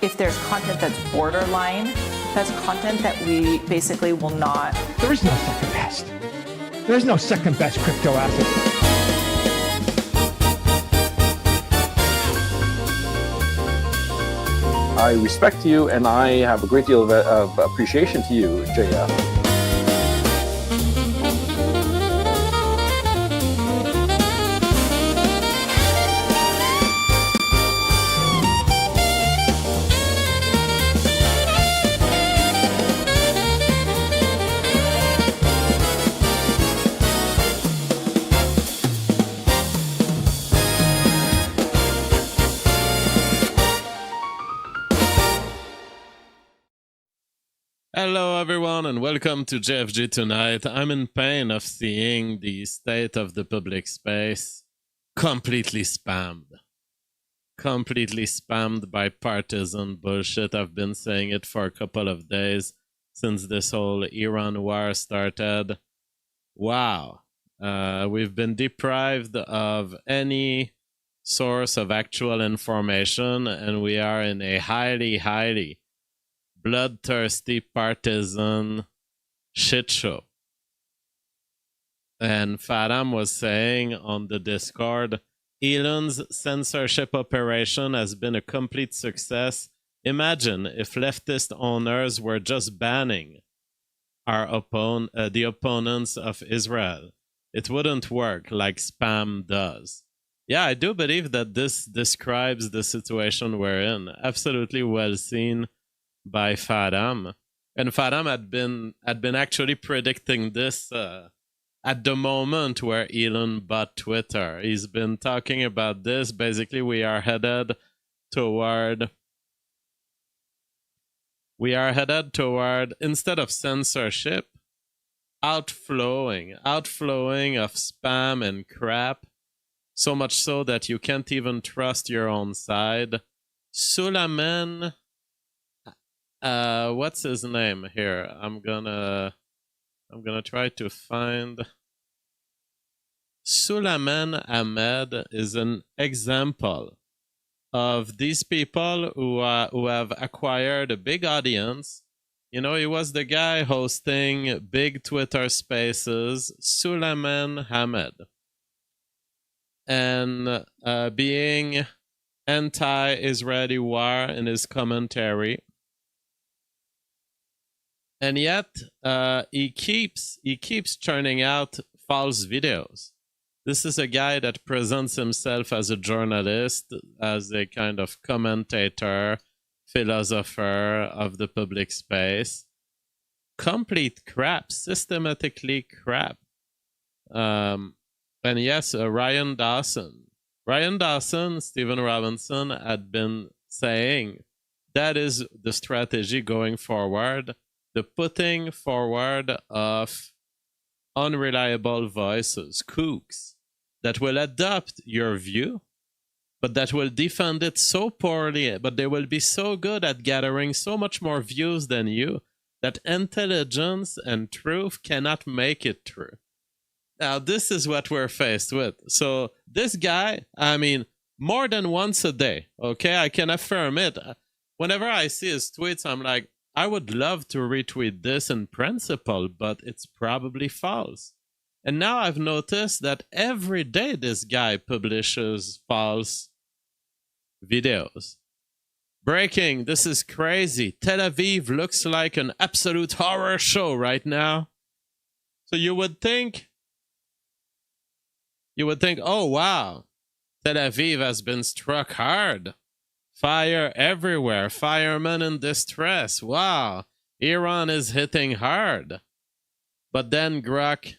if there's content that's borderline, that's content that we basically will not. There is no second best. There is no second best crypto asset. I respect you, and I have a great deal of appreciation to you, JF. Hello everyone and welcome to JFG Tonight. I'm in pain of seeing the state of the public space completely spammed. Completely spammed by partisan bullshit. I've been saying it for a couple of days since this whole Iran war started. Wow. We've been deprived of any source of actual information, and we are in a highly bloodthirsty partisan shit show. And Faram was saying on the Discord, Elon's censorship operation has been a complete success. Imagine if leftist owners were just banning the opponents of Israel. It wouldn't work like spam does. Yeah, I do believe that this describes the situation we're in. Absolutely well seen by Faram. And Faram had been actually predicting this at the moment where Elon bought Twitter. He's been talking about this. Basically, we are headed toward, instead of censorship, outflowing of spam and crap, so much so that you can't even trust your own side. Suleiman, what's his name here? I'm gonna try to find. Suleiman Ahmed is an example of these people who have acquired a big audience. You know, he was the guy hosting big Twitter spaces, Suleiman Ahmed, and being anti-Israeli war in his commentary. And yet, he keeps churning out false videos. This is a guy that presents himself as a journalist, as a kind of commentator, philosopher of the public space. Complete crap, systematically crap. And yes, Ryan Dawson, Stephen Robinson had been saying that is the strategy going forward. The putting forward of unreliable voices, kooks, that will adopt your view, but that will defend it so poorly, but they will be so good at gathering so much more views than you, that intelligence and truth cannot make it true. Now, this is what we're faced with. So this guy, I mean, more than once a day, okay? I can affirm it. Whenever I see his tweets, I'm like, I would love to retweet this in principle, but it's probably false. And now I've noticed that every day this guy publishes false videos. Breaking, this is crazy. Tel Aviv looks like an absolute horror show right now. So you would think, oh wow, Tel Aviv has been struck hard. Fire everywhere, firemen in distress. Wow, Iran is hitting hard. But then Grok,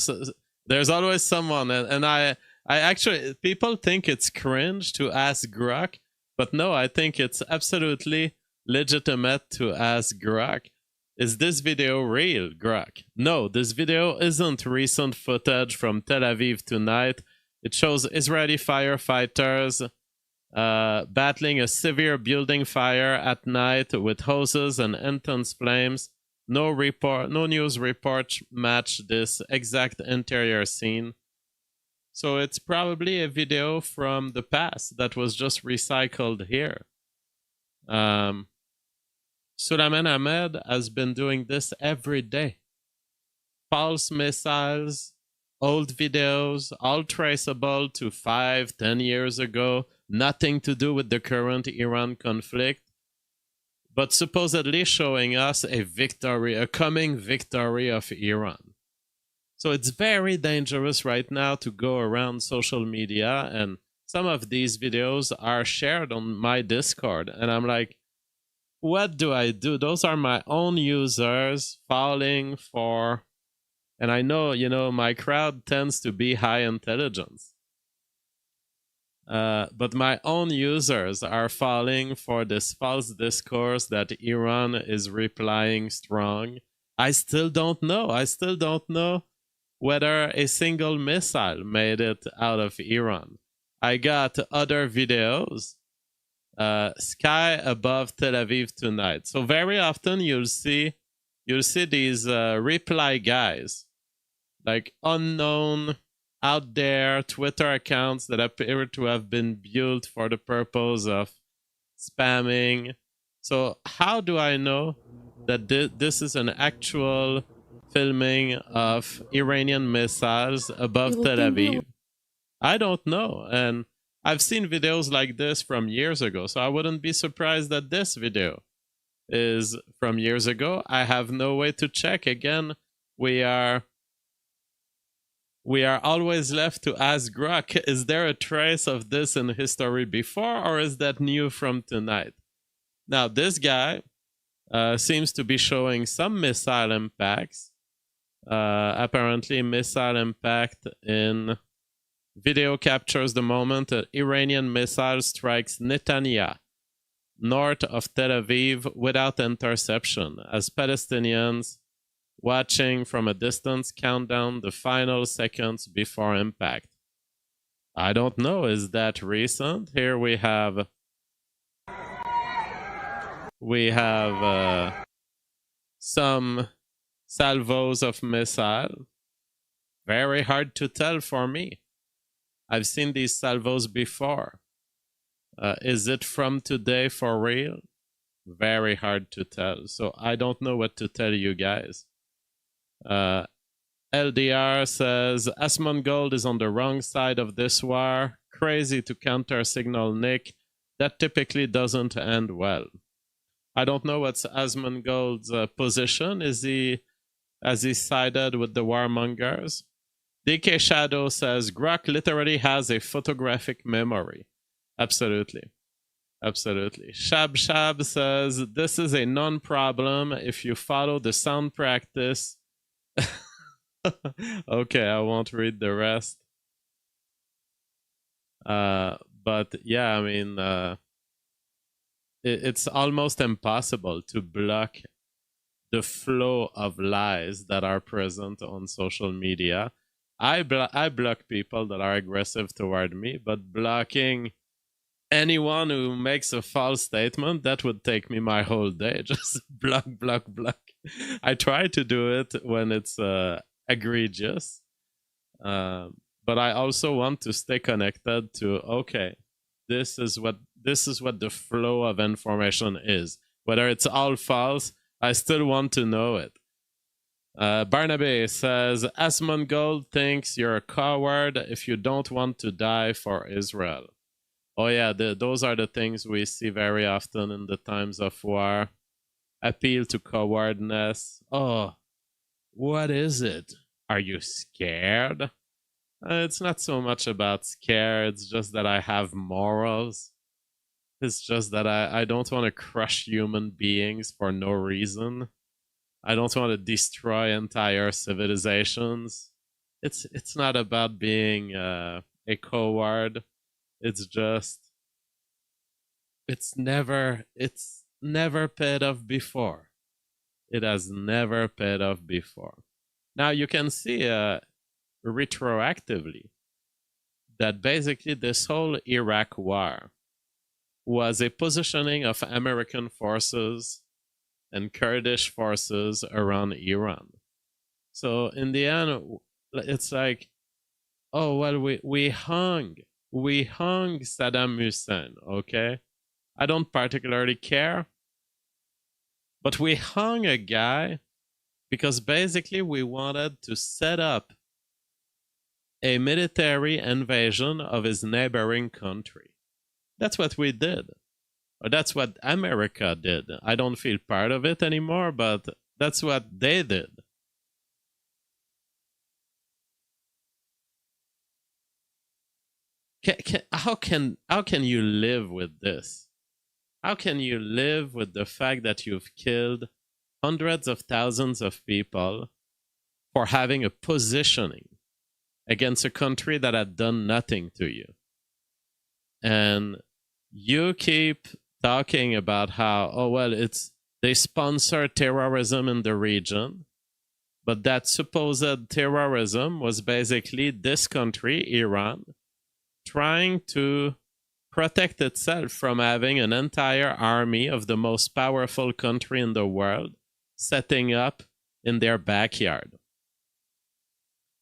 so there's always someone, and I actually, people think it's cringe to ask Grok, but no, I think it's absolutely legitimate to ask Grok, is this video real, Grok? No, this video isn't recent footage from Tel Aviv tonight. It shows Israeli firefighters battling a severe building fire at night with hoses and intense flames. No news report match this exact interior scene. So it's probably a video from the past that was just recycled here. Sulaiman Ahmed has been doing this every day. False missiles, old videos, all traceable to 5-10 years ago, nothing to do with the current Iran conflict, but supposedly showing us a victory, a coming victory of Iran. So it's very dangerous right now to go around social media, and some of these videos are shared on my Discord, and I'm like, what do I do? Those are my own users falling for, and I know, my crowd tends to be high intelligence. But my own users are falling for this false discourse that Iran is replying strong. I still don't know. I still don't know whether a single missile made it out of Iran. I got other videos. Sky above Tel Aviv tonight. So very often you'll see these reply guys, like unknown out there Twitter accounts that appear to have been built for the purpose of spamming. So how do I know that this is an actual filming of Iranian missiles above Tel Aviv? I don't know. And I've seen videos like this from years ago, so I wouldn't be surprised that this video is from years ago. I have no way to check. Again, we are always left to ask Grok, is there a trace of this in history before, or is that new from tonight? Now, this guy seems to be showing some missile impacts. Apparently, missile impact in video captures the moment an Iranian missile strikes Netanya, north of Tel Aviv, without interception, as Palestinians watching from a distance count down the final seconds before impact. I don't know, is that recent? Here we have some salvos of missile. Very hard to tell for me. I've seen these salvos before. Is it from today for real? Very hard to tell. So I don't know what to tell you guys. LDR says, Asmongold is on the wrong side of this war. Crazy to counter signal Nick. That typically doesn't end well. I don't know what's Asmongold's position. Has he sided with the warmongers? DK Shadow says, Grok literally has a photographic memory. Absolutely. Absolutely. Shab Shab says, this is a non-problem if you follow the sound practice. Okay, I won't read the rest. But yeah, I mean, it's almost impossible to block the flow of lies that are present on social media. I block people that are aggressive toward me, but blocking anyone who makes a false statement, that would take me my whole day. Just block. I try to do it when it's egregious, but I also want to stay connected to, okay, this is what the flow of information is. Whether it's all false, I still want to know it. Barnaby says, Asmongold thinks you're a coward if you don't want to die for Israel. Oh yeah, those are the things we see very often in the times of war. Appeal to cowardness. Oh, what is it? Are you scared? It's not so much about scared, it's just that I have morals. It's just that I don't want to crush human beings for no reason. I don't want to destroy entire civilizations. It's not about being a coward. It's just, it's never paid off before. It has never paid off before. Now you can see retroactively that basically this whole Iraq war was a positioning of American forces and Kurdish forces around Iran. So in the end, it's like, oh, well, we hung Saddam Hussein, okay? I don't particularly care. But we hung a guy because basically we wanted to set up a military invasion of his neighboring country. That's what we did. Or that's what America did. I don't feel part of it anymore, but that's what they did. How can you live with this? How can you live with the fact that you've killed hundreds of thousands of people for having a positioning against a country that had done nothing to you? And you keep talking about how, oh, well, they sponsor terrorism in the region, but that supposed terrorism was basically this country, Iran, trying to protect itself from having an entire army of the most powerful country in the world setting up in their backyard.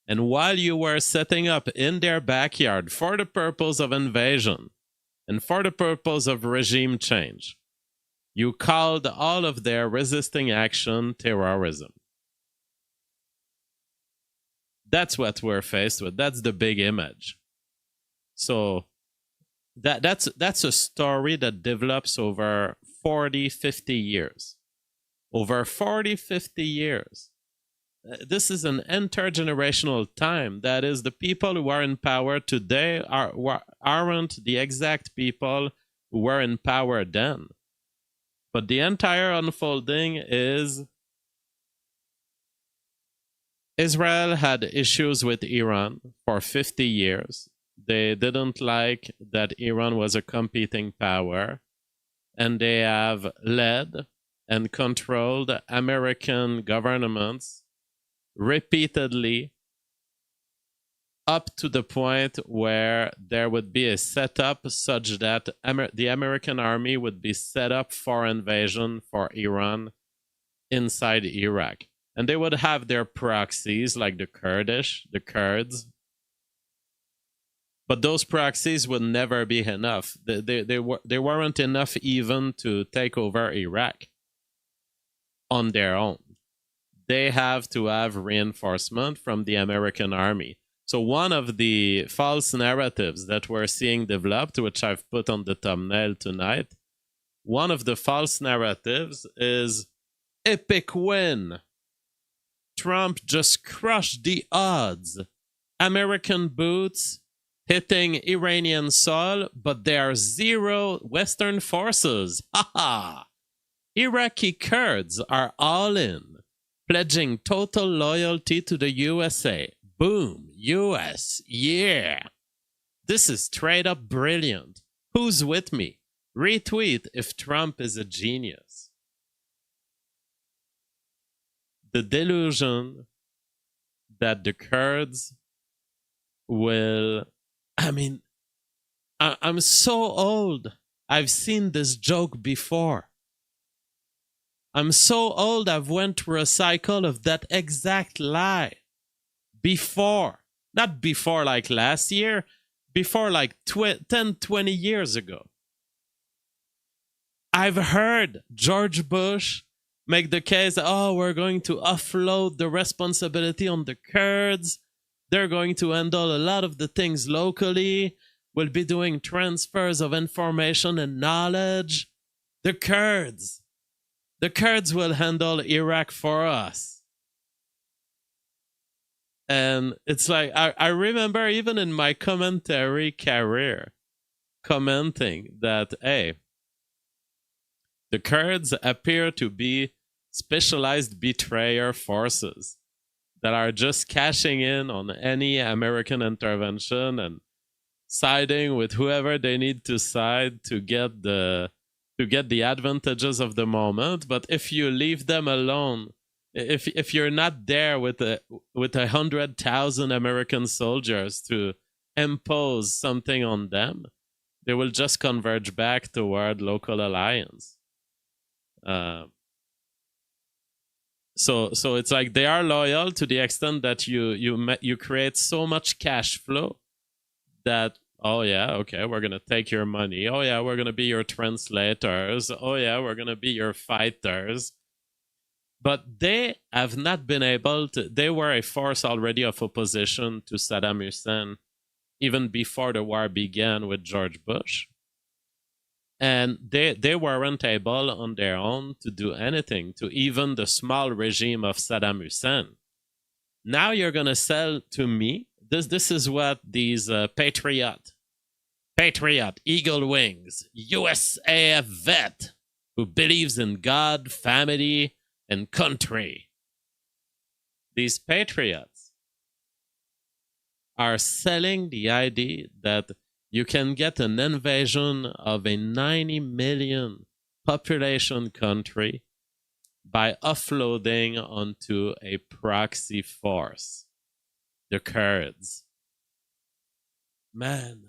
And while you were setting up in their backyard for the purpose of invasion and for the purpose of regime change, you called all of their resisting action terrorism. That's what we're faced with. That's the big image. So that's a story that develops over 40, 50 years. Over 40, 50 years. This is an intergenerational time. That is, the people who are in power today aren't the exact people who were in power then. But the entire unfolding is Israel had issues with Iran for 50 years. They didn't like that Iran was a competing power, and they have led and controlled American governments repeatedly up to the point where there would be a setup such that the American army would be set up for invasion for Iran inside Iraq. And they would have their proxies like the Kurds. But those proxies would never be enough. They weren't enough even to take over Iraq on their own. They have to have reinforcement from the American army. So one of the false narratives that we're seeing developed, which I've put on the thumbnail tonight, one of the false narratives is epic win. Trump just crushed the odds. American boots hitting Iranian soil, but there are zero Western forces. Ha ha! Iraqi Kurds are all in, pledging total loyalty to the USA. Boom, US, yeah. This is straight up brilliant. Who's with me? Retweet if Trump is a genius. The delusion that the Kurds will... I'm so old. I've seen this joke before. I'm so old I've went through a cycle of that exact lie. Before. Not before like last year. Before like 10, 20 years ago. I've heard George Bush make the case, oh, we're going to offload the responsibility on the Kurds. They're going to handle a lot of the things locally. We'll be doing transfers of information and knowledge. The Kurds will handle Iraq for us. And it's like, I remember even in my commentary career, commenting that, hey, the Kurds appear to be specialized betrayer forces that are just cashing in on any American intervention and siding with whoever they need to side to get the advantages of the moment. But if you leave them alone, if you're not there with 100,000 American soldiers to impose something on them, they will just converge back toward local alliance. So it's like they are loyal to the extent that you create so much cash flow that Oh, yeah, okay, we're going to take your money. Oh, yeah, we're going to be your translators. Oh, yeah, we're going to be your fighters. But they have not been able to, they were a force already of opposition to Saddam Hussein even before the war began with George Bush. And they weren't able on their own to do anything to even the small regime of Saddam Hussein. Now you're going to sell to me, this is what these patriot, eagle wings, USAF vet who believes in God, family, and country. These patriots are selling the idea that you can get an invasion of a 90 million population country by offloading onto a proxy force, the Kurds. Man,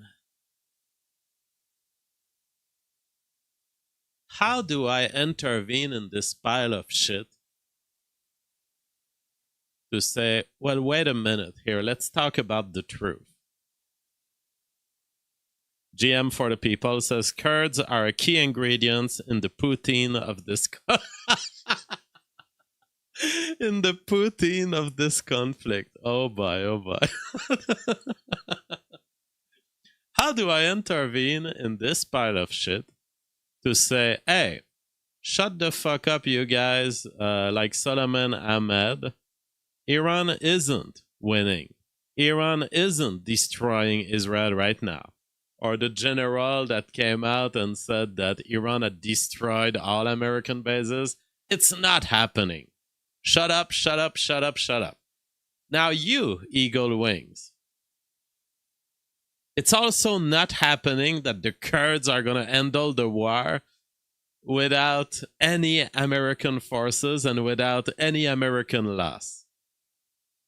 how do I intervene in this pile of shit to say, well, wait a minute here, let's talk about the truth? GM for the People says Kurds are a key ingredient in the poutine of this in the poutine of this conflict. Oh boy, oh boy. How do I intervene in this pile of shit to say, hey, shut the fuck up, you guys, like Solomon Ahmed. Iran isn't winning. Iran isn't destroying Israel right now. Or the general that came out and said that Iran had destroyed all American bases. It's not happening. Shut up, shut up, shut up, shut up. Now you, Eagle Wings. It's also not happening that the Kurds are going to handle the war without any American forces and without any American loss.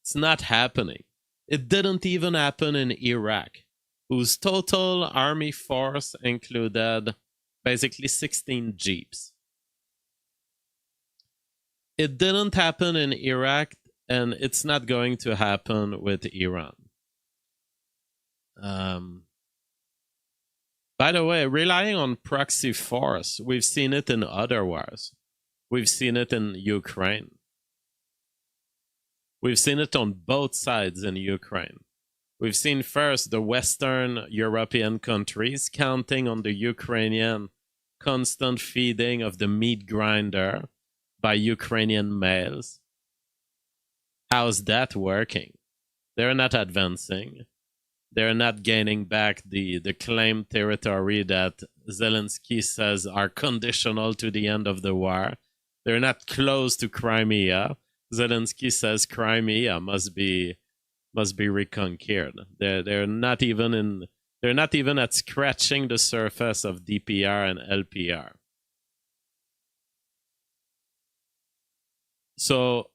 It's not happening. It didn't even happen in Iraq, whose total army force included basically 16 jeeps. It didn't happen in Iraq, and it's not going to happen with Iran. By the way, relying on proxy force, we've seen it in other wars. We've seen it in Ukraine. We've seen it on both sides in Ukraine. We've seen first the Western European countries counting on the Ukrainian constant feeding of the meat grinder by Ukrainian males. How's that working? They're not advancing. They're not gaining back the claimed territory that Zelensky says are conditional to the end of the war. They're not close to Crimea. Zelensky says Crimea must be reconquered. They're not even at scratching the surface of DPR and LPR. So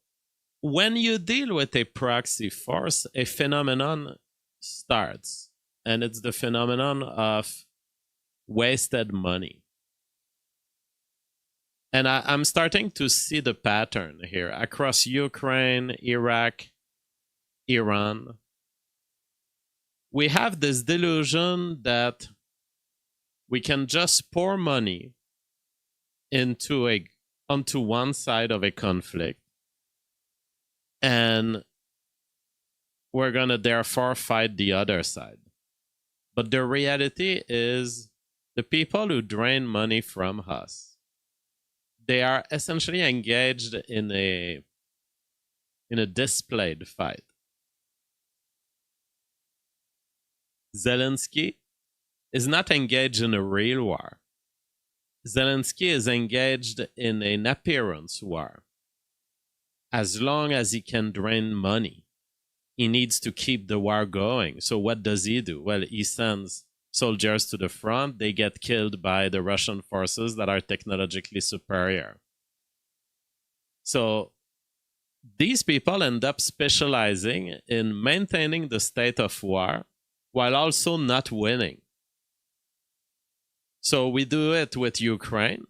when you deal with a proxy force, a phenomenon starts, and it's the phenomenon of wasted money. And I'm starting to see the pattern here across Ukraine, Iraq, Iran. We have this delusion that we can just pour money onto one side of a conflict, and we're going to therefore fight the other side. But the reality is the people who drain money from us, they are essentially engaged in a displayed fight. Zelensky is not engaged in a real war. Zelensky is engaged in an appearance war. As long as he can drain money, he needs to keep the war going. So what does he do? Well, he sends soldiers to the front. They get killed by the Russian forces that are technologically superior. So these people end up specializing in maintaining the state of war while also not winning. So we do it with Ukraine.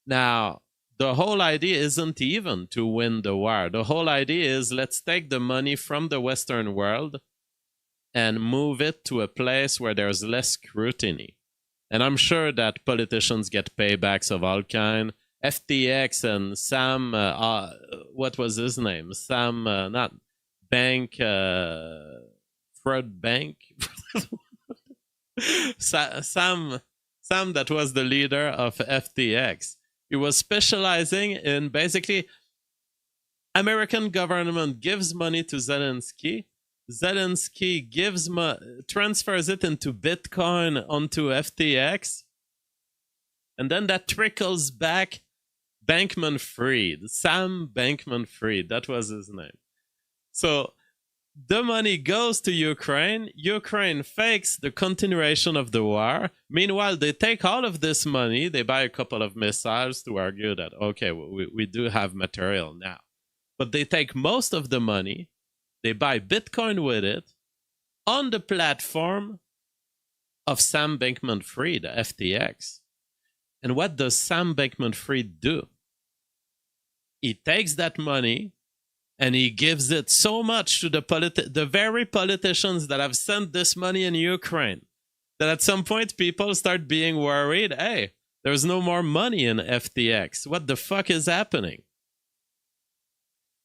Now, the whole idea isn't even to win the war. The whole idea is let's take the money from the Western world and move it to a place where there's less scrutiny. And I'm sure that politicians get paybacks of all kind. FTX and Sam, what was his name? Sam, not Bank, Fraud Bank. Sam, that was the leader of FTX. He was specializing in basically American government gives money to Zelensky. Zelensky transfers it into Bitcoin onto FTX, and then that trickles back. Bankman-Fried, Sam Bankman-Fried, that was his name. So the money goes to Ukraine. Ukraine fakes the continuation of the war. Meanwhile, they take all of this money. They buy a couple of missiles to argue that, okay, we do have material now. But they take most of the money. They buy Bitcoin with it on the platform of Sam Bankman-Fried, FTX. And what does Sam Bankman-Fried do? He takes that money and he gives it so much to the very politicians that have sent this money in Ukraine that at some point people start being worried, hey, there's no more money in FTX. What the fuck is happening?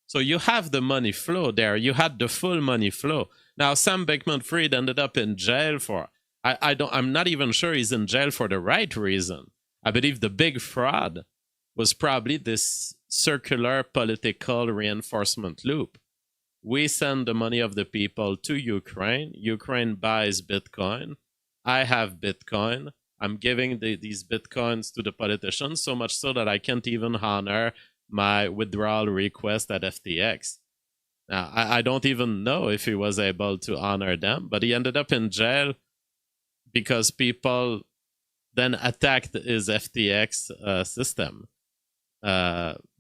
So you have the money flow there. You had the full money flow. Now, Sam Bankman-Fried ended up in jail for, I'm not even sure he's in jail for the right reason. I believe the big fraud was probably this circular political reinforcement loop. We send the money of the people to Ukraine. Ukraine buys Bitcoin. I have Bitcoin. I'm giving these Bitcoins to the politicians, so much so that I can't even honor my withdrawal request at FTX. Now, I don't even know if he was able to honor them, but he ended up in jail because people then attacked his FTX system.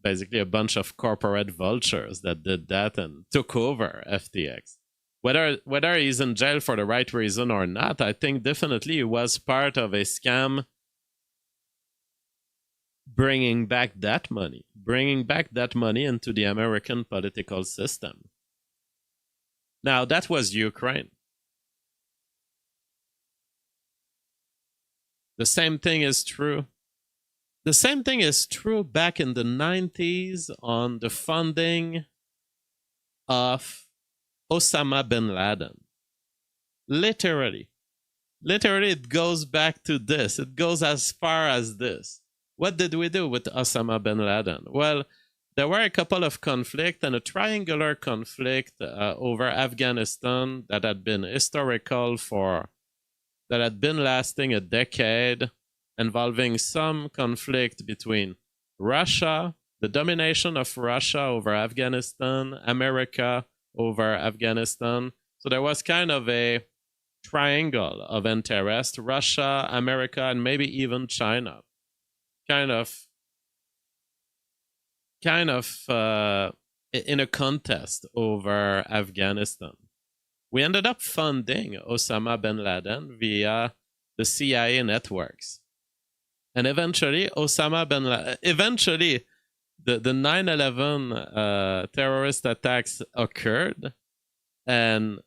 Basically, a bunch of corporate vultures that did that and took over FTX. Whether he's in jail for the right reason or not, I think definitely he was part of a scam bringing back that money into the American political system. Now, that was Ukraine. The same thing is true. The same thing is true back in the 90s on the funding of Osama bin Laden. Literally, it goes back to this. It goes as far as this. What did we do with Osama bin Laden? Well, there were a couple of conflicts and a triangular conflict over Afghanistan that had been historical that had been lasting a decade, involving some conflict between Russia, the domination of Russia over Afghanistan, America over Afghanistan. So there was kind of a triangle of interest, Russia, America, and maybe even China. Kind of in a contest over Afghanistan. We ended up funding Osama bin Laden via the CIA networks. And eventually, the 9/11 terrorist attacks occurred, and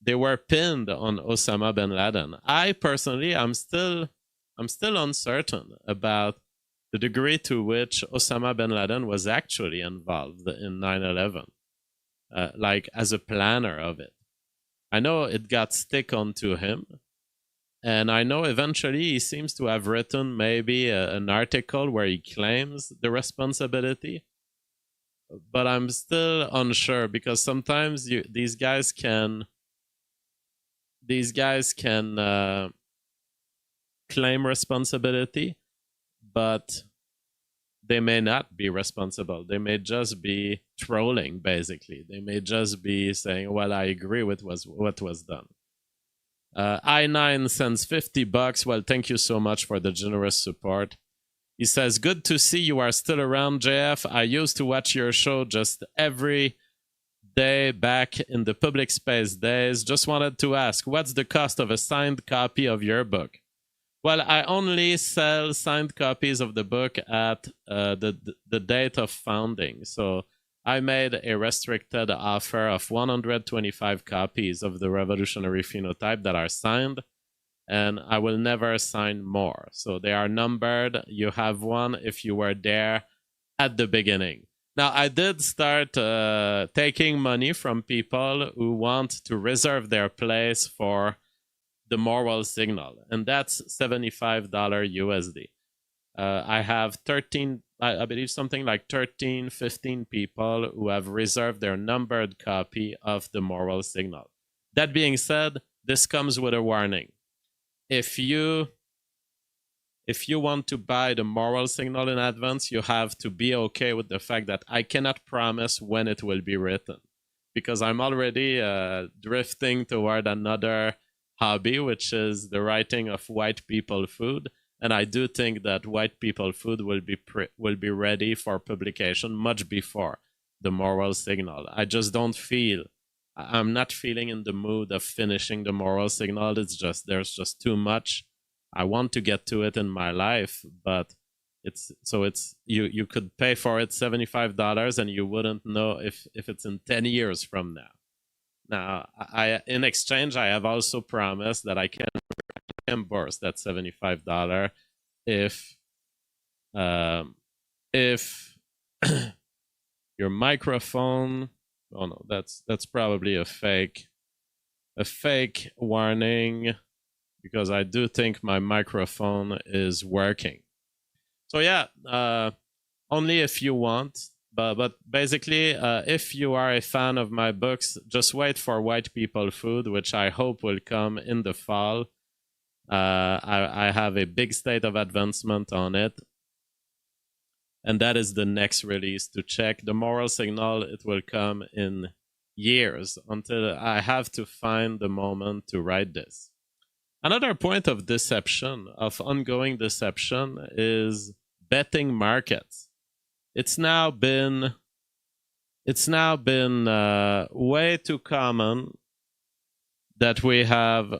they were pinned on Osama bin Laden. I personally, I'm still uncertain about the degree to which Osama bin Laden was actually involved in 9/11, like as a planner of it. I know it got stick onto him, and I know eventually he seems to have written maybe an article where he claims the responsibility, but I'm still unsure because sometimes these guys can claim responsibility, but they may not be responsible. They may just be trolling, basically. They may just be saying, well, I agree with what was done. I9 sends $50. Well, thank you so much for the generous support. He says, good to see you are still around, JF. I used to watch your show just every day back in the public space days. Just wanted to ask, what's the cost of a signed copy of your book? Well, I only sell signed copies of the book at the date of founding. So I made a restricted offer of 125 copies of the Revolutionary Phenotype that are signed, and I will never sign more. So they are numbered. You have one if you were there at the beginning. Now, I did start taking money from people who want to reserve their place for the moral signal, and that's $75 USD. I have 13, I believe something like 13, 15 people who have reserved their numbered copy of the moral signal. That being said, this comes with a warning. If you want to buy the moral signal in advance, you have to be okay with the fact that I cannot promise when it will be written, because I'm already drifting toward another hobby, which is the writing of white people food. And I do think that white people food will be ready for publication much before the moral signal. I just don't feel, I'm not feeling in the mood of finishing the moral signal. It's just, there's just too much. I want to get to it in my life, but it's you could pay for it $75 and you wouldn't know if it's in 10 years from now. Now, in exchange, I have also promised that I can reimburse that $75 if your microphone, oh no, that's probably a fake warning, because I do think my microphone is working. So yeah, only if you want, but basically, if you are a fan of my books, just wait for White People Food, which I hope will come in the fall. I have a big state of advancement on it, and that is the next release to check. The moral signal, it will come in years, until I have to find the moment to write this. Another point of deception, of ongoing deception, is betting markets. It's now been way too common that we have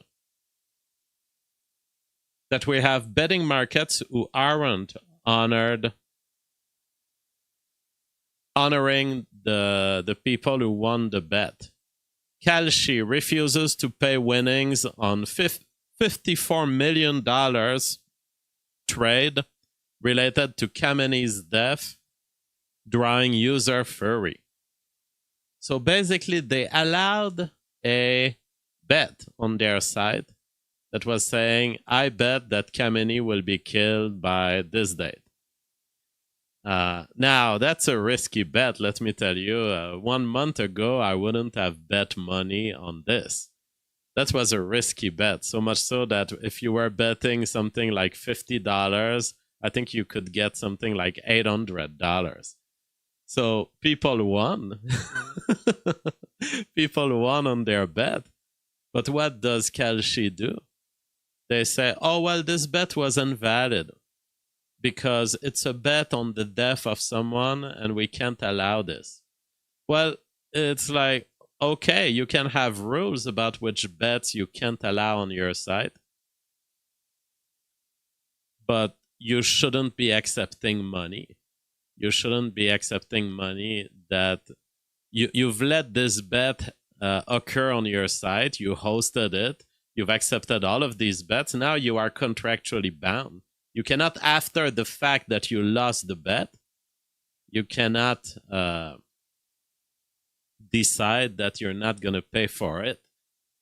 betting markets who aren't honoring the people who won the bet. Kalshi refuses to pay winnings on $54 million trade related to Kameni's death, drawing user fury. So basically, they allowed a bet on their site that was saying, I bet that Kameni will be killed by this date. Now, that's a risky bet, let me tell you. 1 month ago, I wouldn't have bet money on this. That was a risky bet, so much so that if you were betting something like $50, I think you could get something like $800. So people won. People won on their bet. But what does Kalshi do? They say, oh, well, this bet was invalid because it's a bet on the death of someone and we can't allow this. Well, it's like, okay, you can have rules about which bets you can't allow on your site, but you shouldn't be accepting money. You shouldn't be accepting money that you've let this bet occur on your site. You hosted it. You've accepted all of these bets. Now you are contractually bound. You cannot, after the fact that you lost the bet, you cannot decide that you're not going to pay for it.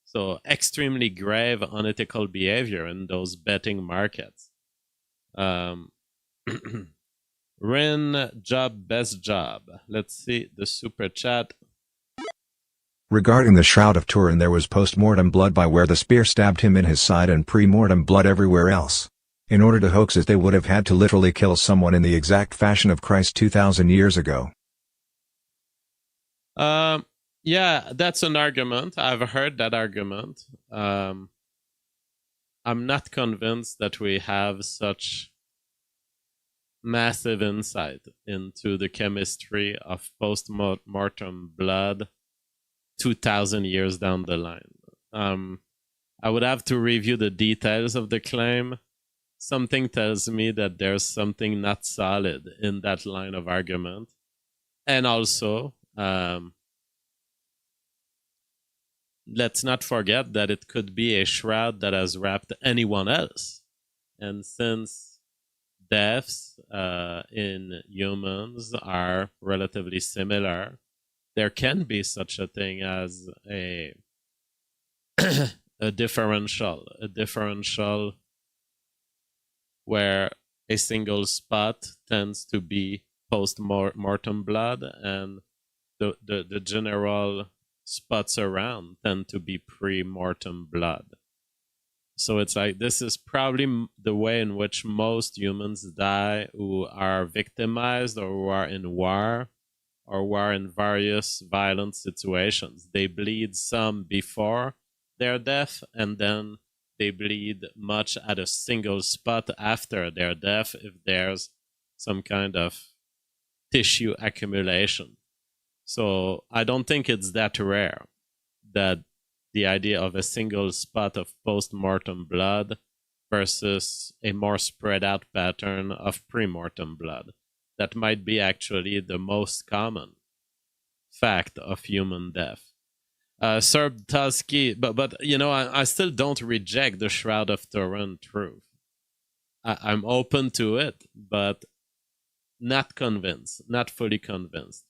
So extremely grave unethical behavior in those betting markets. Rin job, best job. Let's see the super chat. Regarding the Shroud of Turin, there was post-mortem blood by where the spear stabbed him in his side and pre-mortem blood everywhere else. In order to hoax it, they would have had to literally kill someone in the exact fashion of Christ 2,000 years ago. Yeah, that's an argument. I've heard that argument. I'm not convinced that we have such massive insight into the chemistry of post-mortem blood 2,000 years down the line. I would have to review the details of the claim. Something tells me that there's something not solid in that line of argument. And also, let's not forget that it could be a shroud that has wrapped anyone else. And since deaths in humans are relatively similar, there can be such a thing as a a differential where a single spot tends to be post-mortem blood, and the general spots around tend to be pre-mortem blood. So it's like, this is probably the way in which most humans die who are victimized or who are in war or who are in various violent situations. They bleed some before their death, and then they bleed much at a single spot after their death if there's some kind of tissue accumulation. So I don't think it's that rare that the idea of a single spot of post-mortem blood versus a more spread out pattern of pre-mortem blood. That might be actually the most common fact of human death. Serb Tusky, but you know, I still don't reject the Shroud of Turin truth. I'm open to it, but not convinced, not fully convinced.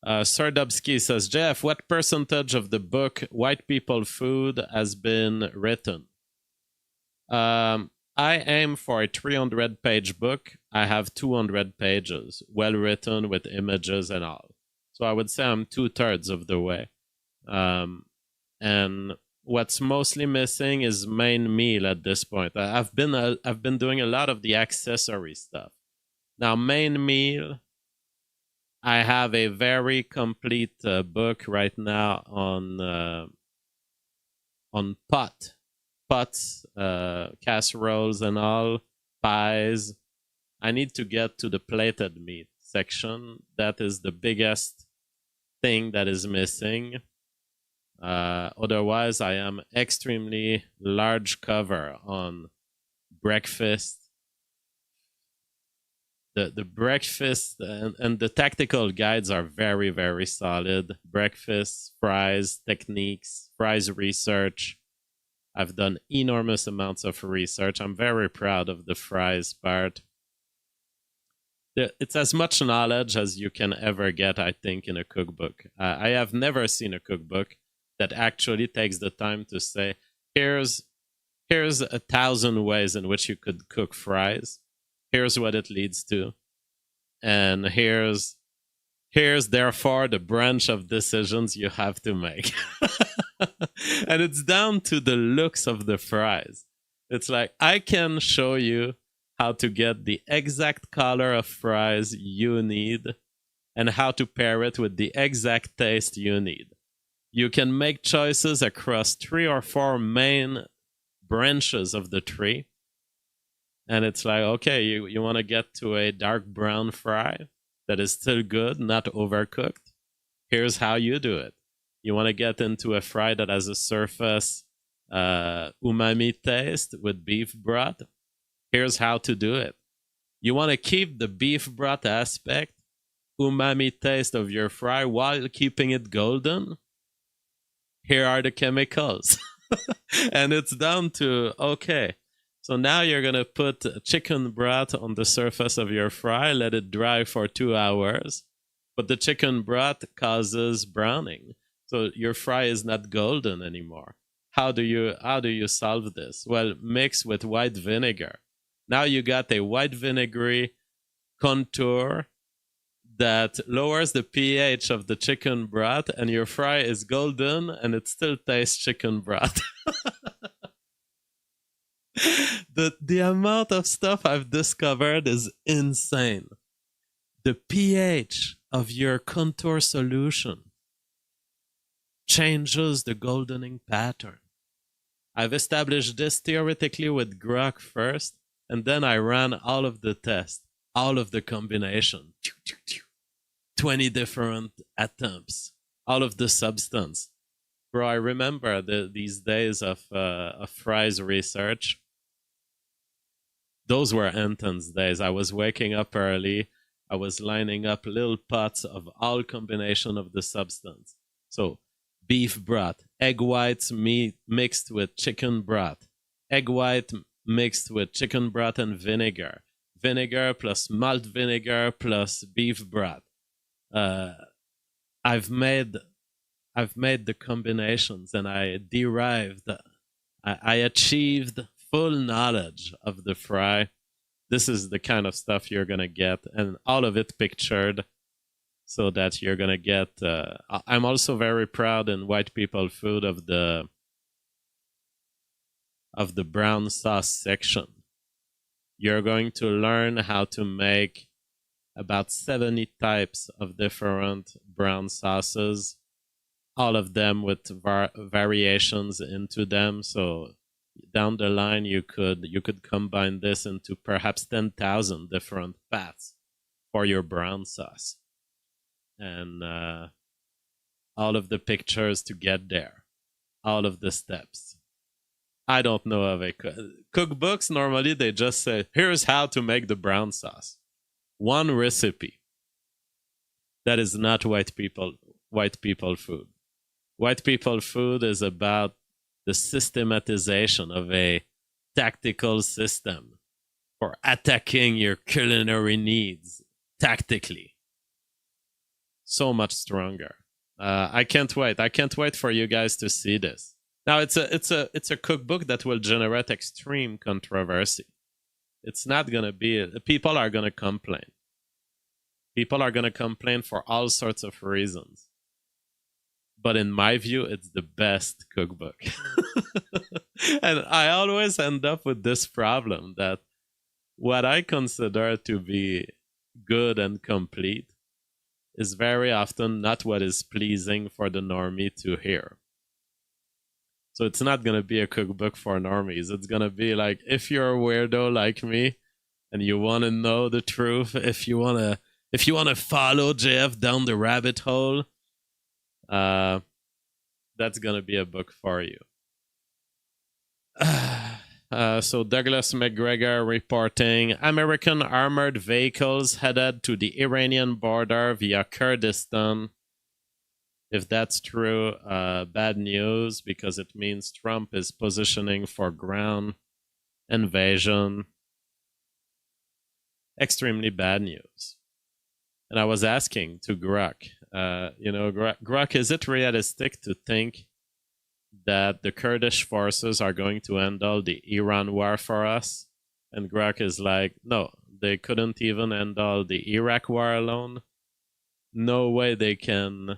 Sardubsky says, Jeff, what percentage of the book White People Food has been written? I aim for a 300-page book. I have 200 pages, well written with images and all. So I would say I'm 2/3 of the way. And what's mostly missing is main meal at this point. I've been doing a lot of the accessory stuff. Now, main meal, I have a very complete book right now on pots, casseroles and all, pies. I need to get to the plated meat section. That is the biggest thing that is missing. Otherwise, I am extremely large cover on breakfast. The breakfast and the tactical guides are very, very solid. Breakfast, fries, techniques, fries research. I've done enormous amounts of research. I'm very proud of the fries part. It's as much knowledge as you can ever get, I think, in a cookbook. I have never seen a cookbook that actually takes the time to say, here's 1,000 ways in which you could cook fries. Here's what it leads to. And here's therefore the branch of decisions you have to make. And it's down to the looks of the fries. It's like, I can show you how to get the exact color of fries you need and how to pair it with the exact taste you need. You can make choices across 3 or 4 main branches of the tree. And it's like, okay, you want to get to a dark brown fry that is still good, not overcooked? Here's how you do it. You want to get into a fry that has a surface umami taste with beef broth? Here's how to do it. You want to keep the beef broth aspect, umami taste of your fry while keeping it golden? Here are the chemicals. And it's down to, okay, so now you're going to put chicken broth on the surface of your fry, let it dry for 2 hours. But the chicken broth causes browning. So your fry is not golden anymore. How do you solve this? Well, mix with white vinegar. Now you got a white vinegary contour that lowers the pH of the chicken broth, and your fry is golden and it still tastes chicken broth. The amount of stuff I've discovered is insane. The pH of your contour solution changes the goldening pattern. I've established this theoretically with grok first, and then I ran all of the tests, all of the combination, 20 different attempts, all of the substance. Bro, I remember these days of fries research. Those were intense days. I was waking up early. I was lining up little pots of all combination of the substance. So beef broth, egg whites mixed with chicken broth, egg white mixed with chicken broth and vinegar, vinegar plus malt vinegar plus beef broth. I've made the combinations, and I achieved full knowledge of the fry. This is the kind of stuff you're gonna get, and all of it pictured, so that you're gonna get. I'm also very proud in White People Food of the brown sauce section. You're going to learn how to make about 70 types of different brown sauces, all of them with variations into them. So down the line, you could combine this into perhaps 10,000 different paths for your brown sauce, and all of the pictures to get there, all of the steps. I don't know of a cookbooks. Normally, they just say, "Here's how to make the brown sauce." One recipe. That is not white people food. White people food is about the systematization of a tactical system for attacking your culinary needs tactically. So much stronger. I can't wait. I can't wait for you guys to see this. Now it's a cookbook that will generate extreme controversy. It's not gonna be. People are gonna complain. People are gonna complain for all sorts of reasons. But in my view, it's the best cookbook. And I always end up with this problem that what I consider to be good and complete is very often not what is pleasing for the normie to hear. So it's not going to be a cookbook for normies. It's going to be like, if you're a weirdo like me and you want to know the truth, if you want to follow JF down the rabbit hole, that's going to be a book for you. So Douglas McGregor reporting, American armored vehicles headed to the Iranian border via Kurdistan. If that's true, bad news, because it means Trump is positioning for ground invasion. Extremely bad news. And I was asking to Grok, Grok, is it realistic to think that the Kurdish forces are going to handle the Iran war for us? And Grok is like, no, they couldn't even handle the Iraq war alone. No way they can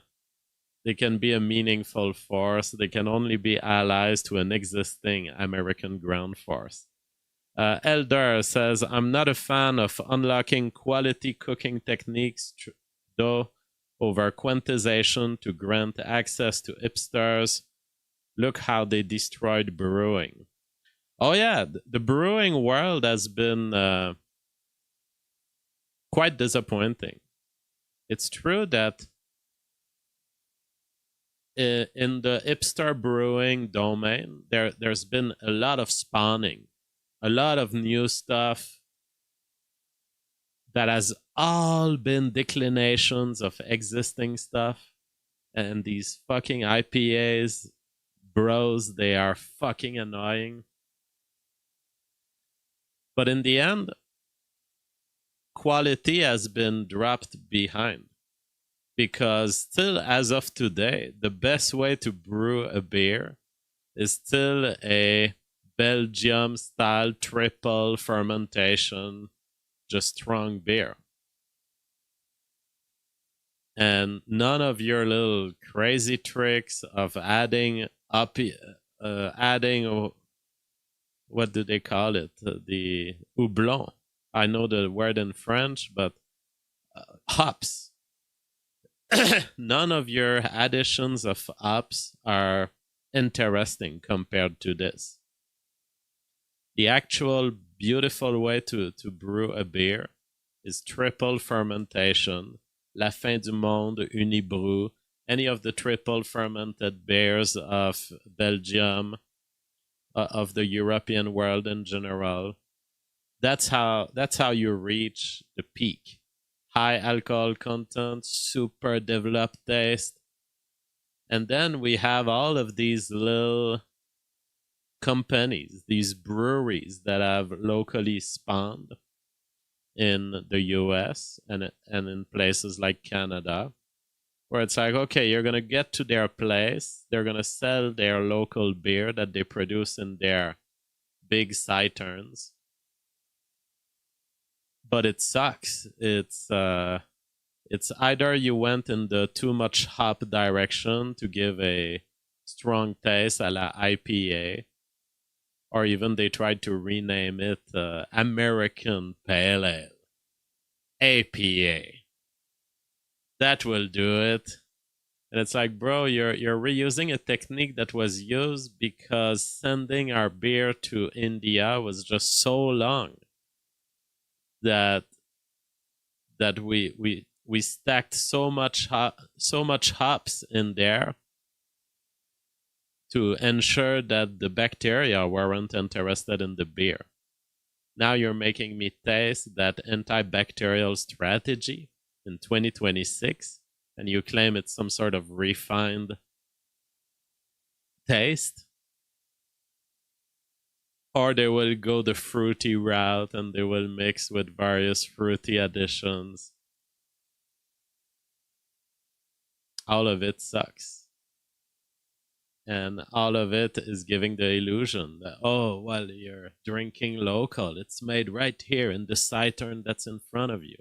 be a meaningful force. They can only be allies to an existing American ground force. Elder says, I'm not a fan of unlocking quality cooking techniques, though, over quantization to grant access to hipsters. Look how they destroyed brewing. Oh yeah, the brewing world has been quite disappointing. It's true that in the hipster brewing domain, there's been a lot of spawning, a lot of new stuff that has all been declinations of existing stuff. And these fucking IPAs, bros, they are fucking annoying. But in the end, quality has been dropped behind. Because still, as of today, the best way to brew a beer is still a Belgium-style triple fermentation, just strong beer. And none of your little crazy tricks of adding, what do they call it? The houblon. I know the word in French, but hops. None of your additions of hops are interesting compared to this. The actual beautiful way to brew a beer is triple fermentation, La Fin du Monde, Unibrew, any of the triple fermented beers of Belgium, of the European world in general. That's how you reach the peak. high alcohol content, super developed taste. And then we have all of these little companies, these breweries that have locally spawned in the US and in places like Canada, where it's like, okay, you're going to get to their place, they're going to sell their local beer that they produce in their big cisterns. But it sucks. It's either you went in the too much hop direction to give a strong taste a la IPA, or even they tried to rename it American Pale Ale, APA. That will do it. And it's like, bro, you're reusing a technique that was used because sending our beer to India was just so long that we stacked so much hops in there to ensure that the bacteria weren't interested in the beer. Now you're making me taste that antibacterial strategy in 2026, and you claim it's some sort of refined taste? Or they will go the fruity route and they will mix with various fruity additions. All of it sucks. And all of it is giving the illusion that, oh, well, you're drinking local. It's made right here in the cistern that's in front of you.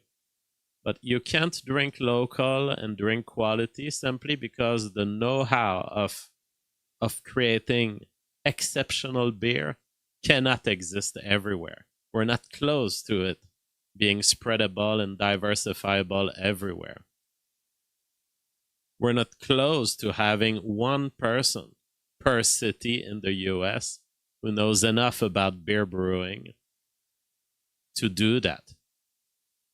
But you can't drink local and drink quality simply because the know-how of creating exceptional beer cannot exist everywhere. We're not close to it being spreadable and diversifiable everywhere. We're not close to having one person per city in the US who knows enough about beer brewing to do that.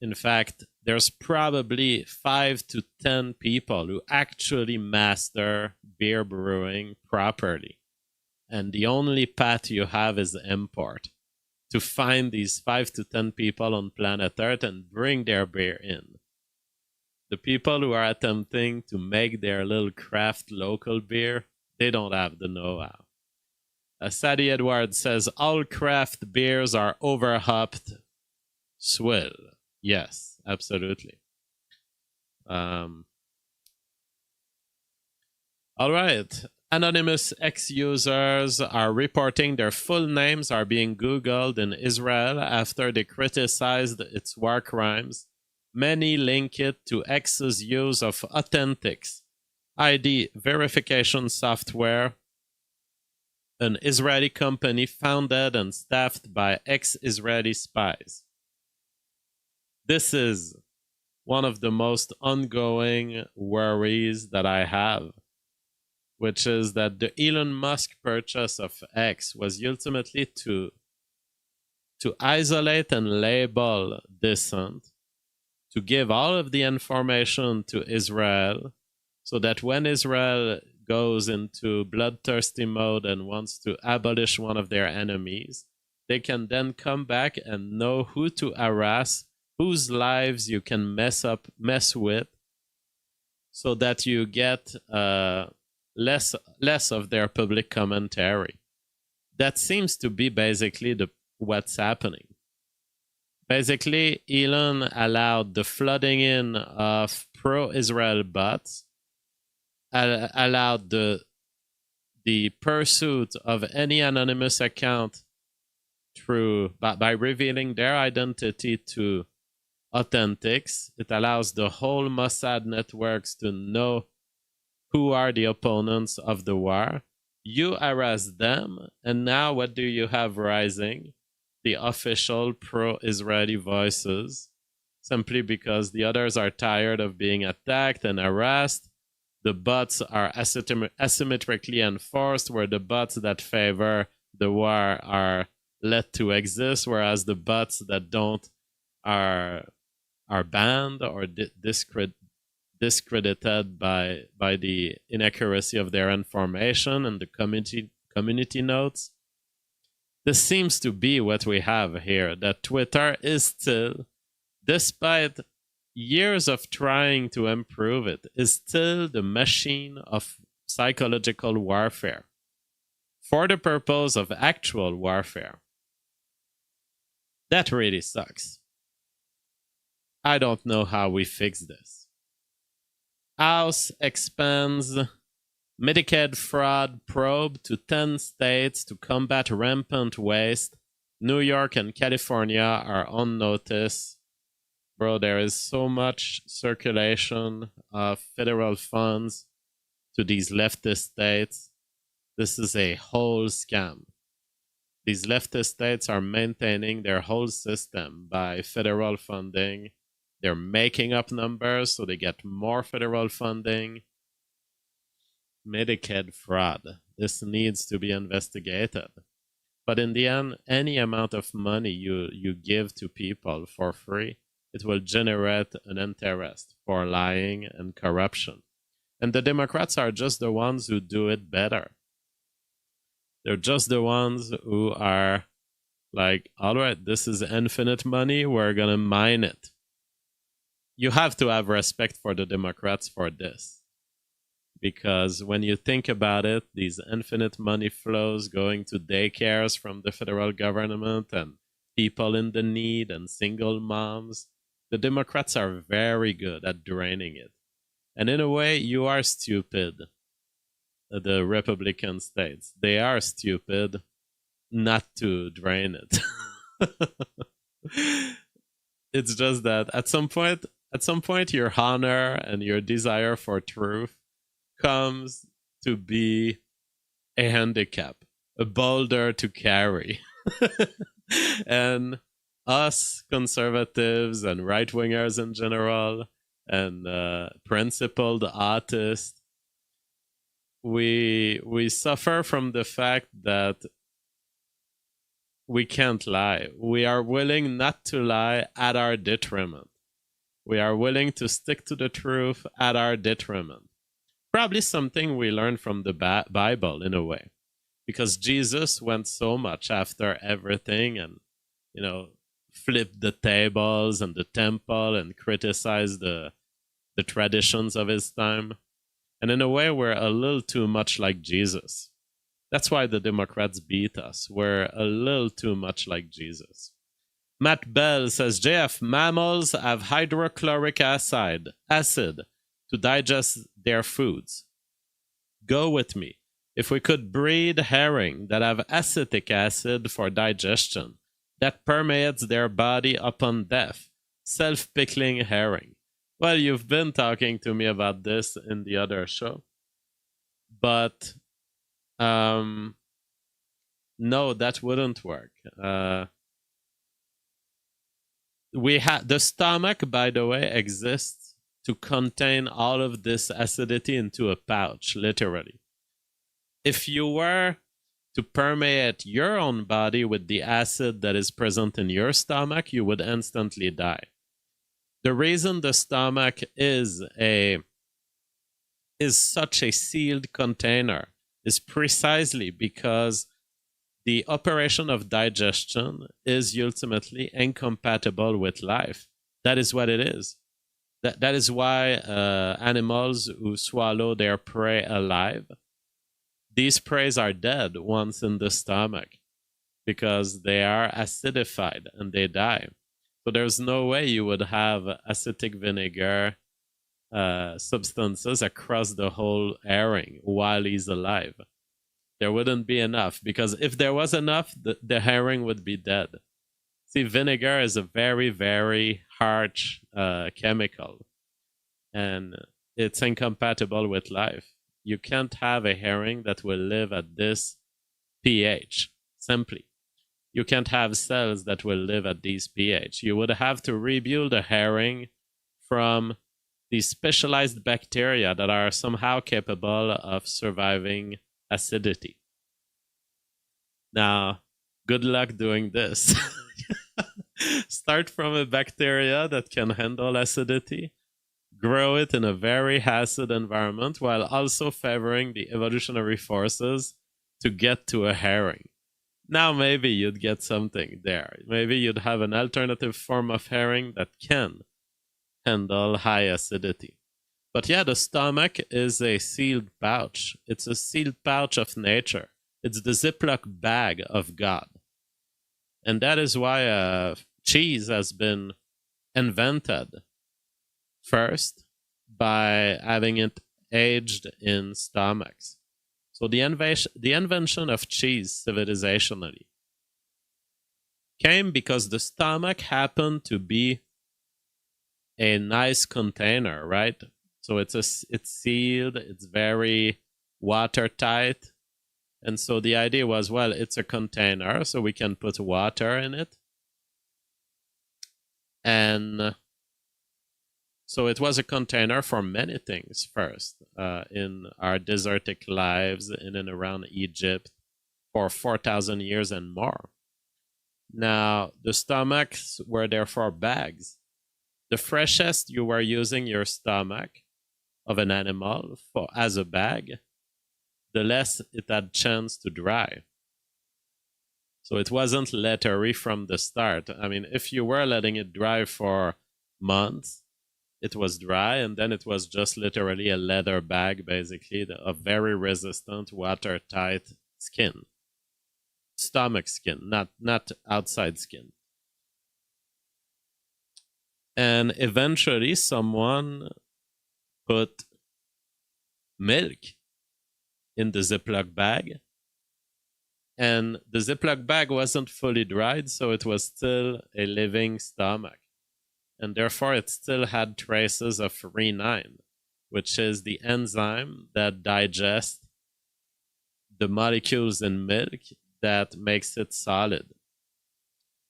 In fact, there's probably 5 to 10 people who actually master beer brewing properly. And the only path you have is import, to find these 5 to 10 people on planet Earth and bring their beer in. The people who are attempting to make their little craft local beer, they don't have the know-how. Sadie Edwards says, all craft beers are over-hopped. Swill. Yes, absolutely. All right. Anonymous ex-users are reporting their full names are being Googled in Israel after they criticized its war crimes. Many link it to X's use of Authentics, ID verification software, an Israeli company founded and staffed by ex-Israeli spies. This is one of the most ongoing worries that I have, which is that the Elon Musk purchase of X was ultimately to isolate and label dissent, to give all of the information to Israel, so that when Israel goes into bloodthirsty mode and wants to abolish one of their enemies, they can then come back and know who to harass, whose lives you can mess with, so that you get less of their public commentary. That seems to be basically what's happening. Basically, Elon allowed the flooding in of pro-Israel bots, allowed the pursuit of any anonymous account by revealing their identity to Authentics. It allows the whole Mossad networks to know who are the opponents of the war. You harass them, and now what do you have rising? The official pro-Israeli voices, simply because the others are tired of being attacked and harassed. The bots are asymmetrically enforced, where the bots that favor the war are let to exist, whereas the bots that don't are banned or discredited by the inaccuracy of their information and the community notes. This seems to be what we have here, that Twitter is still, despite years of trying to improve it, is still the machine of psychological warfare for the purpose of actual warfare. That really sucks. I don't know how we fix this. House expands Medicaid fraud probe to 10 states to combat rampant waste. New York and California are on notice. Bro, there is so much circulation of federal funds to these leftist states. This is a whole scam. These leftist states are maintaining their whole system by federal funding. They're making up numbers so they get more federal funding. Medicaid fraud. This needs to be investigated. But in the end, any amount of money you give to people for free, it will generate an interest for lying and corruption. And the Democrats are just the ones who do it better. They're just the ones who are like, all right, this is infinite money, we're going to mine it. You have to have respect for the Democrats for this. Because when you think about it, these infinite money flows going to daycares from the federal government and people in the need and single moms, the Democrats are very good at draining it. And in a way, you are stupid, the Republican states. They are stupid not to drain it. It's just that at some point, your honor and your desire for truth comes to be a handicap, a boulder to carry. And us conservatives and right-wingers in general and principled artists, we suffer from the fact that we can't lie. We are willing not to lie at our detriment. We are willing to stick to the truth at our detriment. Probably something we learned from the Bible in a way, because Jesus went so much after everything and, flipped the tables and the temple and criticized the traditions of his time. And in a way, we're a little too much like Jesus. That's why the Democrats beat us. We're a little too much like Jesus. Matt Bell says, JF, mammals have hydrochloric acid to digest their foods. Go with me. If we could breed herring that have acetic acid for digestion, that permeates their body upon death, self-pickling herring. Well, you've been talking to me about this in the other show. But, no, that wouldn't work. The stomach, by the way, exists to contain all of this acidity into a pouch, literally. If you were to permeate your own body with the acid that is present in your stomach, you would instantly die. The reason the stomach is such a sealed container is precisely because the operation of digestion is ultimately incompatible with life. That is what it is. That is why animals who swallow their prey alive, these preys are dead once in the stomach because they are acidified and they die. So there's no way you would have acetic vinegar substances across the whole herring while he's alive. There wouldn't be enough, because if there was enough, the herring would be dead. See, vinegar is a very, very harsh chemical, and it's incompatible with life. You can't have a herring that will live at this pH, simply. You can't have cells that will live at these pH. You would have to rebuild a herring from these specialized bacteria that are somehow capable of surviving acidity. Now, good luck doing this. Start from a bacteria that can handle acidity, grow it in a very acid environment while also favoring the evolutionary forces to get to a herring. Now maybe you'd get something there. Maybe you'd have an alternative form of herring that can handle high acidity. But yeah, the stomach is a sealed pouch. It's a sealed pouch of nature. It's the Ziploc bag of God. And that is why cheese has been invented first by having it aged in stomachs. So the invention of cheese civilizationally came because the stomach happened to be a nice container, right? So it's sealed, it's very watertight. And so the idea was, well, it's a container, so we can put water in it. And so it was a container for many things first in our desertic lives in and around Egypt for 4,000 years and more. Now, the stomachs were therefore bags. The freshest you were using your stomach of an animal as a bag, the less it had chance to dry. So it wasn't lettery from the start. I mean, if you were letting it dry for months, it was dry, and then it was just literally a leather bag, basically, a very resistant, watertight skin. Stomach skin, not outside skin. And eventually someone put milk in the Ziploc bag. And the Ziploc bag wasn't fully dried, so it was still a living stomach. And therefore it still had traces of renine, which is the enzyme that digests the molecules in milk that makes it solid.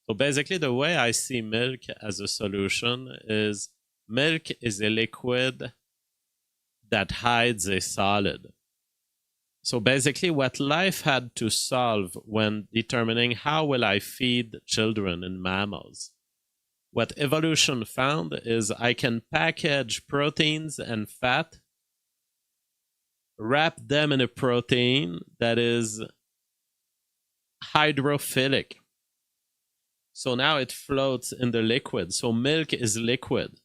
So basically the way I see milk as a solution is milk is a liquid that hides a solid. So basically what life had to solve when determining how will I feed children and mammals, what evolution found is I can package proteins and fat, wrap them in a protein that is hydrophilic. So now it floats in the liquid. So milk is liquid.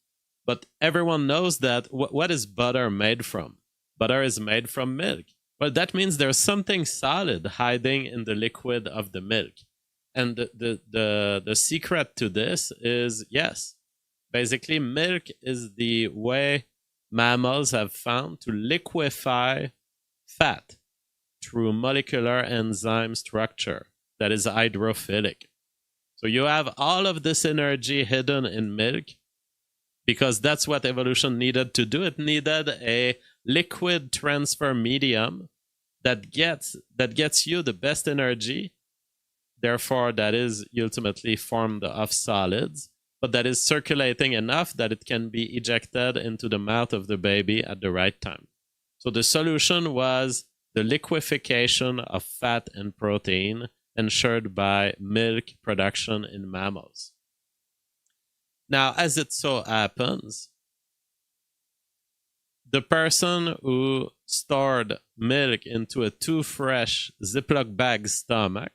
But everyone knows that what is butter made from? Butter is made from milk. Well, that means there's something solid hiding in the liquid of the milk. And the secret to this is, yes, basically milk is the way mammals have found to liquefy fat through molecular enzyme structure that is hydrophilic. So you have all of this energy hidden in milk because that's what evolution needed to do. It needed a liquid transfer medium that gets you the best energy, therefore that is ultimately formed of solids, but that is circulating enough that it can be ejected into the mouth of the baby at the right time. So the solution was the liquefaction of fat and protein ensured by milk production in mammals. Now, as it so happens, the person who stored milk into a too fresh Ziploc bag stomach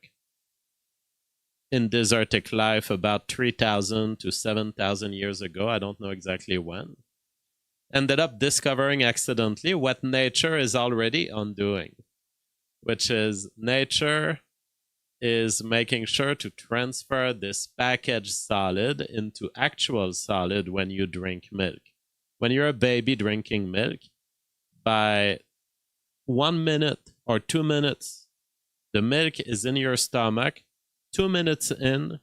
in desertic life about 3,000 to 7,000 years ago, I don't know exactly when, ended up discovering accidentally what nature is already undoing, which is nature is making sure to transfer this packaged solid into actual solid when you drink milk. When you're a baby drinking milk, by 1 minute or 2 minutes, the milk is in your stomach. 2 minutes in,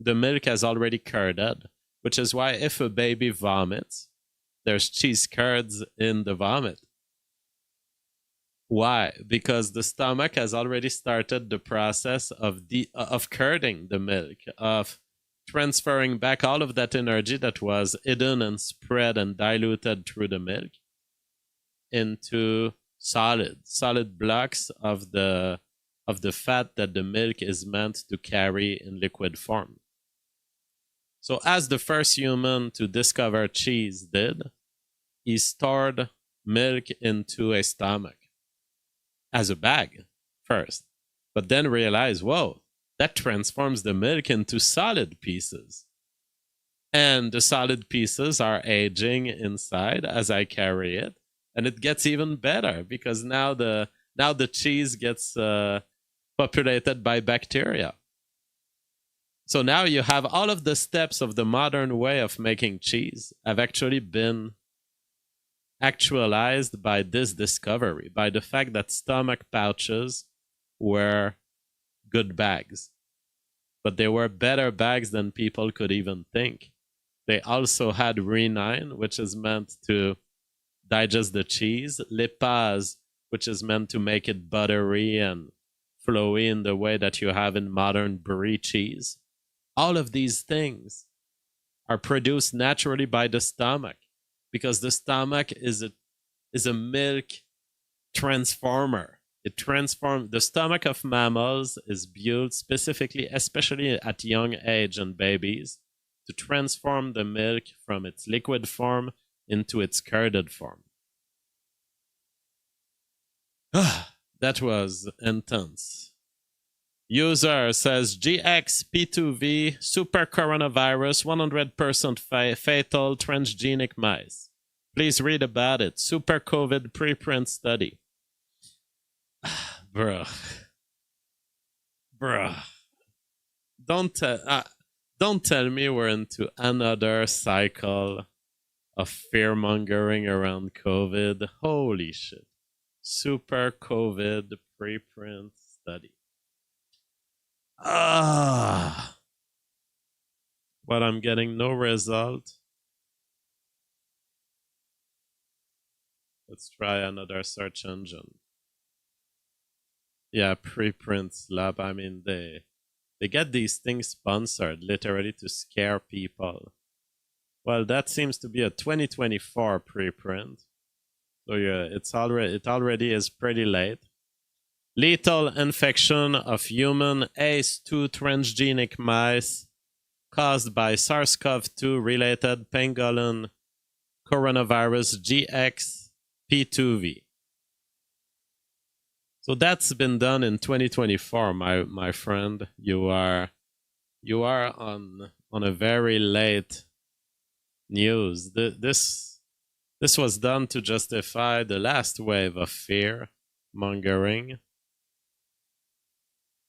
the milk has already curded, which is why if a baby vomits, there's cheese curds in the vomit. Why? Because the stomach has already started the process of curding the milk, of transferring back all of that energy that was hidden and spread and diluted through the milk into solid blocks of the fat that the milk is meant to carry in liquid form. So as the first human to discover cheese did, he stored milk into a stomach as a bag first, but then realized, whoa, that transforms the milk into solid pieces. And the solid pieces are aging inside as I carry it. And it gets even better because now the cheese gets populated by bacteria. So now you have all of the steps of the modern way of making cheese have actually been actualized by this discovery, by the fact that stomach pouches were good bags. But they were better bags than people could even think. They also had renine, which is meant to digest the cheese, lipase, which is meant to make it buttery and flowy in the way that you have in modern brie cheese. All of these things are produced naturally by the stomach because the stomach is a milk transformer. It transforms the stomach of mammals is built specifically, especially at young age and babies, to transform the milk from its liquid form into its curded form. That was intense. User says GXP2V super coronavirus 100% fatal transgenic mice. Please read about it. Super COVID preprint study. Bruh. Don't tell me we're into another cycle of fear-mongering around COVID. Holy shit. Super COVID preprint study. But I'm getting no result. Let's try another search engine. Yeah, preprints lab. I mean, they get these things sponsored literally to scare people. Well, that seems to be a 2024 preprint. So yeah, it already is pretty late. Lethal infection of human ACE2 transgenic mice caused by SARS-CoV-2 related pangolin coronavirus GXP2V. So that's been done in 2024, my friend. You are on a very late news. This was done to justify the last wave of fear mongering.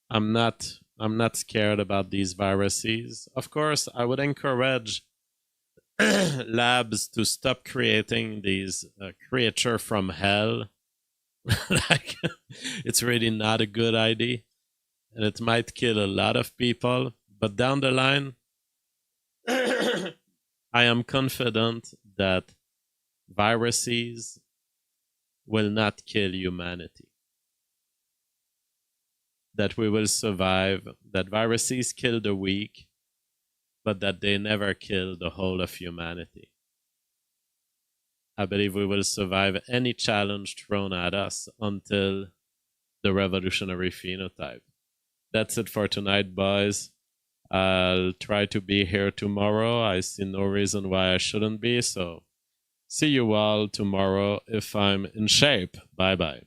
I'm not scared about these viruses. Of course, I would encourage labs to stop creating these creatures from hell. Like, it's really not a good idea, and it might kill a lot of people. But down the line, I am confident that viruses will not kill humanity. That we will survive, that viruses kill the weak, but that they never kill the whole of humanity. I believe we will survive any challenge thrown at us until the Revolutionary Phenotype. That's it for tonight, boys. I'll try to be here tomorrow. I see no reason why I shouldn't be, so see you all tomorrow if I'm in shape. Bye-bye.